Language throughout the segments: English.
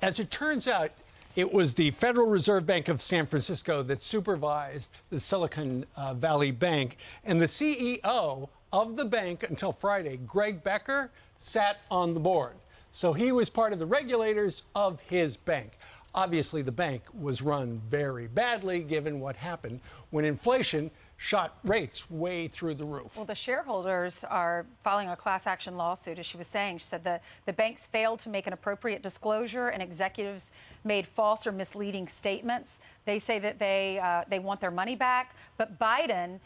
as it turns out, it was the Federal Reserve Bank of San Francisco that supervised the Silicon Valley Bank. And the CEO of the bank until Friday, Greg Becker, sat on the board. So he was part of the regulators of his bank. Obviously, the bank was run very badly given what happened when inflation shot rates way through the roof. Well, the shareholders are filing a class action lawsuit, as she was saying. She said the banks failed to make an appropriate disclosure and executives made false or misleading statements. They say that they want their money back. But Biden,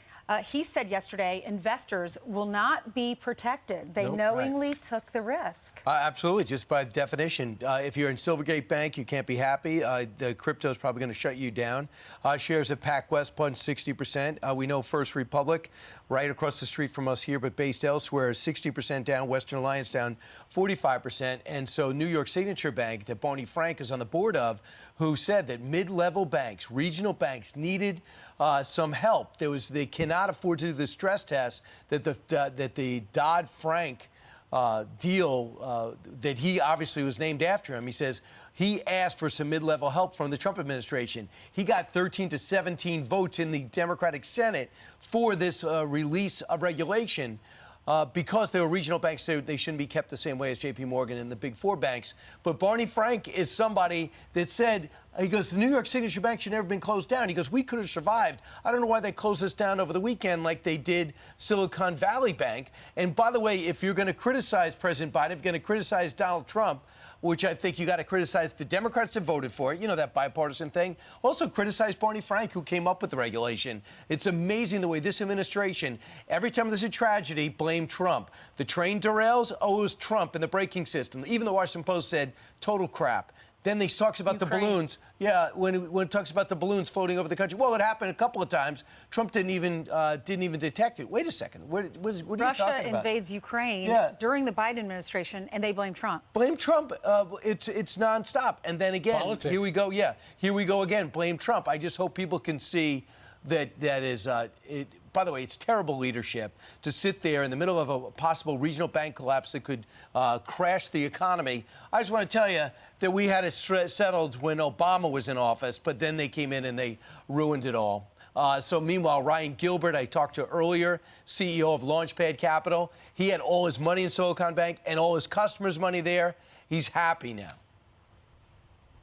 he said yesterday, investors will not be protected. They knowingly took the risk. Absolutely, just by definition. If you're in Silvergate Bank, you can't be happy. The crypto is probably going to shut you down. Shares of PacWest plunged 60%. We know First Republic, right across the street from us here, but based elsewhere, is 60% down. Western Alliance down 45%. And so New York Signature Bank, that Barney Frank is on the board of, who said that mid-level banks, regional banks, needed some help. They cannot afford to do the stress test that the Dodd-Frank deal that he obviously was named after him. He says he asked for some mid-level help from the Trump administration. He got 13 to 17 votes in the Democratic Senate for this release of regulation. Because they were regional banks, they shouldn't be kept the same way as J.P. Morgan and the big four banks. But Barney Frank is somebody that said, he goes, the New York Signature Bank should never have been closed down. He goes, we could have survived. I don't know why they closed us down over the weekend like they did Silicon Valley Bank. And by the way, if you're going to criticize President Biden, if you're going to criticize Donald Trump, which I think you got to criticize the Democrats that voted for it, you know, that bipartisan thing. Also criticize Barney Frank, who came up with the regulation. It's amazing the way this administration, every time there's a tragedy, blame Trump. The train derails, it was Trump and the braking system. Even the Washington Post said, total crap. Then he talks about the balloons. Yeah, when it talks about the balloons floating over the country. Well, it happened a couple of times. Trump didn't even detect it. Wait a second. What are you talking about? Russia invades Ukraine during the Biden administration, and they blame Trump. Blame Trump. It's nonstop. And then again, politics. Here we go. Yeah, here we go again. Blame Trump. I just hope people can see that is it. By the way, it's terrible leadership to sit there in the middle of a possible regional bank collapse that could crash the economy. I just want to tell you that we had it settled when Obama was in office, but then they came in and they ruined it all. So meanwhile, Ryan Gilbert, I talked to earlier, CEO of Launchpad Capital, he had all his money in Silicon Bank and all his customers' money there. He's happy now.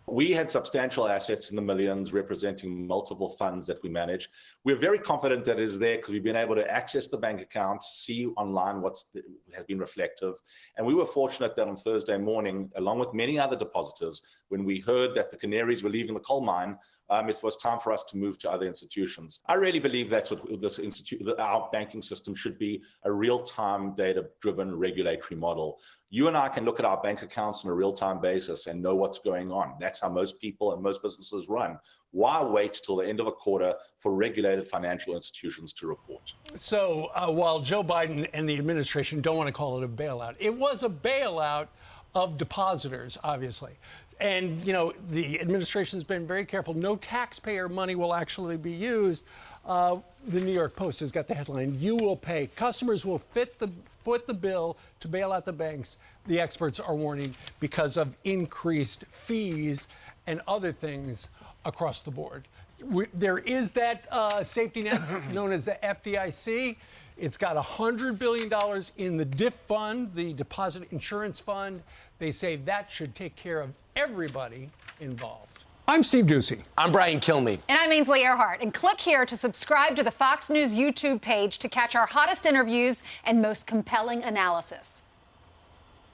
We had substantial assets in the millions representing multiple funds that we manage. We're very confident that it is there because we've been able to access the bank account, see online what has been reflective. And we were fortunate that on Thursday morning, along with many other depositors, when we heard that the canaries were leaving the coal mine, it was time for us to move to other institutions. I really believe that's what our banking system should be, a real-time data-driven regulatory model. You and I can look at our bank accounts on a real-time basis and know what's going on. That's how most people and most businesses run. Why wait till the end of a quarter for regulated financial institutions to report? So while Joe Biden and the administration don't want to call it a bailout, it was a bailout of depositors, obviously. And, you know, the administration has been very careful. No taxpayer money will actually be used. The New York Post has got the headline, "You will pay. Customers will foot the bill to bail out the banks." The experts are warning because of increased fees and other things across the board. There is that safety net known as the FDIC. It's got $100 billion in the DIF fund, the Deposit Insurance Fund. They say that should take care of everybody involved. I'm Steve Doocy. I'm Brian Kilmeade. And I'm Ainsley Earhart. And click here to subscribe to the Fox News YouTube page to catch our hottest interviews and most compelling analysis.